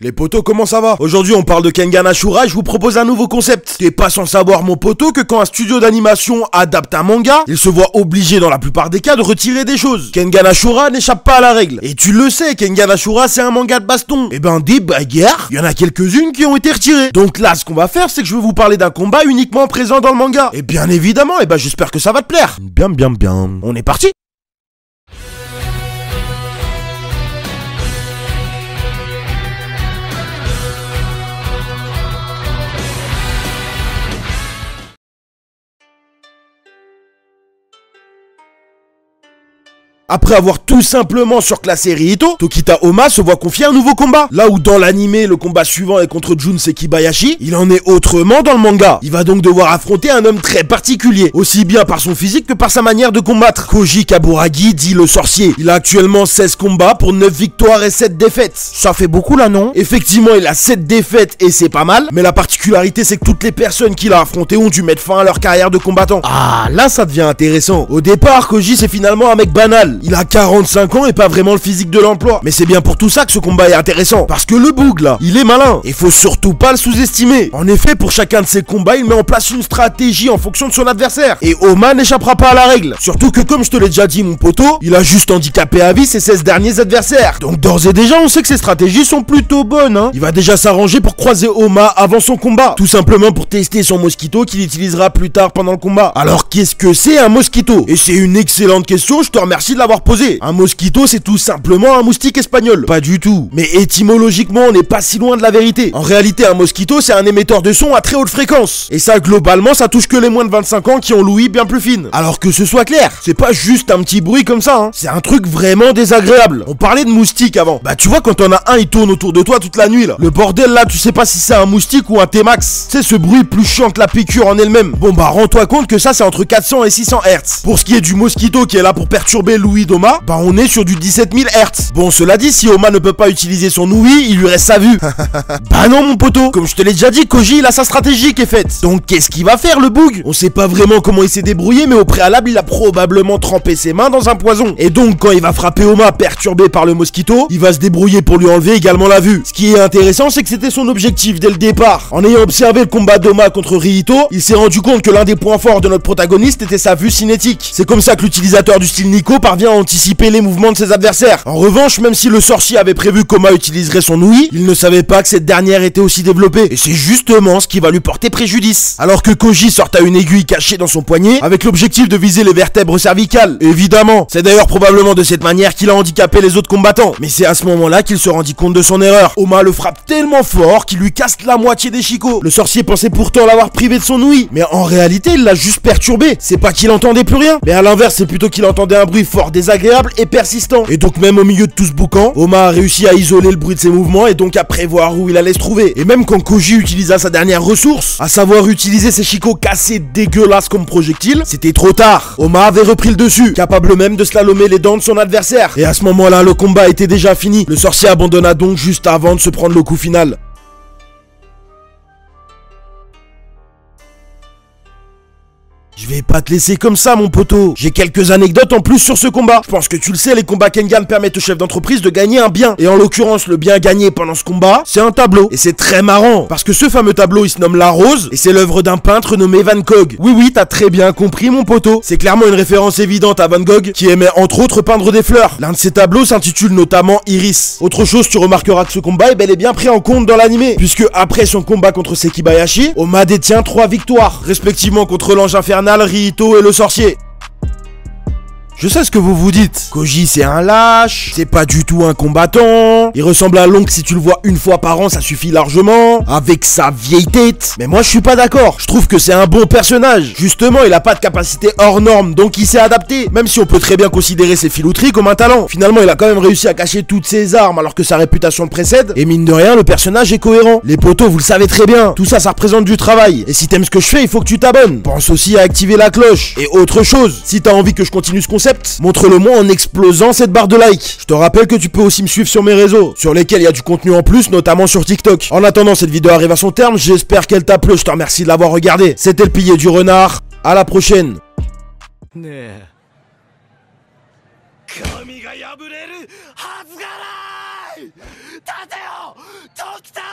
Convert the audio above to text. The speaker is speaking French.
Les potos, comment ça va? Aujourd'hui on parle de Kengan Ashura et je vous propose un nouveau concept. T'es pas sans savoir mon poteau que quand un studio d'animation adapte un manga, il se voit obligé dans la plupart des cas de retirer des choses. Kengan Ashura n'échappe pas à la règle. Et tu le sais, Kengan Ashura c'est un manga de baston. Et ben des bagarres, il y en a quelques-unes qui ont été retirées. Donc là ce qu'on va faire c'est que je vais vous parler d'un combat uniquement présent dans le manga. Et bien évidemment, et ben j'espère que ça va te plaire. Bien. On est parti? Après avoir tout simplement surclassé Riito, Tokita Oma se voit confier un nouveau combat. Là où dans l'anime, le combat suivant est contre Jun Sekibayashi, il en est autrement dans le manga. Il va donc devoir affronter un homme très particulier, aussi bien par son physique que par sa manière de combattre. Koji Kaburagi dit le sorcier. Il a actuellement 16 combats pour 9 victoires et 7 défaites. Ça fait beaucoup là, non? Effectivement, il a 7 défaites et c'est pas mal, mais la particularité c'est que toutes les personnes qu'il a affrontées ont dû mettre fin à leur carrière de combattant. Ah, là ça devient intéressant. Au départ, Koji c'est finalement un mec banal. Il a 45 ans et pas vraiment le physique de l'emploi. Mais c'est bien pour tout ça que ce combat est intéressant. Parce que le boug là, il est malin. Et faut surtout pas le sous-estimer. En effet, pour chacun de ses combats, il met en place une stratégie en fonction de son adversaire. Et Oma n'échappera pas à la règle. Surtout que comme je te l'ai déjà dit mon poteau, il a juste handicapé à vie ses 16 derniers adversaires. Donc d'ores et déjà, on sait que ses stratégies sont plutôt bonnes. Hein. Il va déjà s'arranger pour croiser Oma avant son combat. Tout simplement pour tester son mosquito qu'il utilisera plus tard pendant le combat. Alors qu'est-ce que c'est un mosquito? Et c'est une excellente question, je te remercie de l'avoir posé. Un mosquito c'est tout simplement un moustique espagnol. Pas du tout. Mais étymologiquement on n'est pas si loin de la vérité. En réalité un mosquito c'est un émetteur de son à très haute fréquence. Et ça globalement ça touche que les moins de 25 ans qui ont l'ouïe bien plus fine. Alors que ce soit clair, c'est pas juste un petit bruit comme ça hein. C'est un truc vraiment désagréable. On parlait de moustique avant. Bah tu vois quand on a un il tourne autour de toi toute la nuit là. Le bordel là tu sais pas si c'est un moustique ou un T-Max. C'est ce bruit plus chiant que la piqûre en elle-même. Bon bah rends-toi compte que ça c'est entre 400 et 600 Hz. Pour ce qui est du mosquito qui est là pour perturber l'ouïe d'Oma, bah on est sur du 17 000 Hz. Bon cela dit si Oma ne peut pas utiliser son ouïe, il lui reste sa vue. Bah non mon poteau. Comme je te l'ai déjà dit, Koji il a sa stratégie qui est faite. Donc qu'est-ce qu'il va faire le boug? On sait pas vraiment comment il s'est débrouillé, mais au préalable il a probablement trempé ses mains dans un poison. Et donc quand il va frapper Oma perturbé par le mosquito, il va se débrouiller pour lui enlever également la vue. Ce qui est intéressant c'est que c'était son objectif dès le départ. En ayant observé le combat d'Oma contre Riito, il s'est rendu compte que l'un des points forts de notre protagoniste était sa vue cinétique. C'est comme ça que l'utilisateur du style Nico parvient à anticiper les mouvements de ses adversaires. En revanche, même si le sorcier avait prévu qu'Oma utiliserait son ouïe, il ne savait pas que cette dernière était aussi développée. Et c'est justement ce qui va lui porter préjudice. Alors que Koji sort à une aiguille cachée dans son poignet, avec l'objectif de viser les vertèbres cervicales. Évidemment, c'est d'ailleurs probablement de cette manière qu'il a handicapé les autres combattants. Mais c'est à ce moment-là qu'il se rendit compte de son erreur. Oma le frappe tellement fort qu'il lui casse la moitié des chicots. Le sorcier pensait pourtant l'avoir privé de son ouïe, mais en réalité, il l'a juste perturbé. C'est pas qu'il entendait plus rien, mais à l'inverse, c'est plutôt qu'il entendait un bruit fort désagréable et persistant. Et donc même au milieu de tout ce boucan, Oma a réussi à isoler le bruit de ses mouvements et donc à prévoir où il allait se trouver. Et même quand Koji utilisa sa dernière ressource, à savoir utiliser ses chicots cassés dégueulasses comme projectiles, c'était trop tard. Oma avait repris le dessus, capable même de slalomer les dents de son adversaire. Et à ce moment-là, le combat était déjà fini. Le sorcier abandonna donc juste avant de se prendre le coup final. Je vais pas te laisser comme ça mon poteau. J'ai quelques anecdotes en plus sur ce combat. Je pense que tu le sais, les combats Kengan permettent au chef d'entreprise de gagner un bien. Et en l'occurrence, le bien gagné pendant ce combat, c'est un tableau. Et c'est très marrant, parce que ce fameux tableau, il se nomme La Rose, et c'est l'œuvre d'un peintre nommé Van Gogh. Oui, t'as très bien compris mon poteau. C'est clairement une référence évidente à Van Gogh, qui aimait entre autres peindre des fleurs. L'un de ses tableaux s'intitule notamment Iris. Autre chose, tu remarqueras que ce combat est bel et bien pris en compte dans l'anime, puisque après son combat contre Sekibayashi, Oma détient 3 victoires, respectivement contre l'ange infernal, Riito et le sorcier. Je sais ce que vous vous dites. Koji c'est un lâche, c'est pas du tout un combattant, il ressemble à Long si tu le vois une fois par an ça suffit largement, avec sa vieille tête. Mais moi je suis pas d'accord, je trouve que c'est un bon personnage. Justement il a pas de capacité hors norme donc il s'est adapté, même si on peut très bien considérer ses filouteries comme un talent. Finalement il a quand même réussi à cacher toutes ses armes alors que sa réputation le précède, et mine de rien le personnage est cohérent. Les potos vous le savez très bien, tout ça représente du travail, et si t'aimes ce que je fais il faut que tu t'abonnes. Pense aussi à activer la cloche. Et autre chose, si t'as envie que je continue ce concept, montre-le-moi en explosant cette barre de like. Je te rappelle que tu peux aussi me suivre sur mes réseaux, sur lesquels il y a du contenu en plus, notamment sur TikTok. En attendant, cette vidéo arrive à son terme, j'espère qu'elle t'a plu, je te remercie de l'avoir regardé. C'était le pilier du renard, à la prochaine. 神が破れるはずがない。立てよ Doctor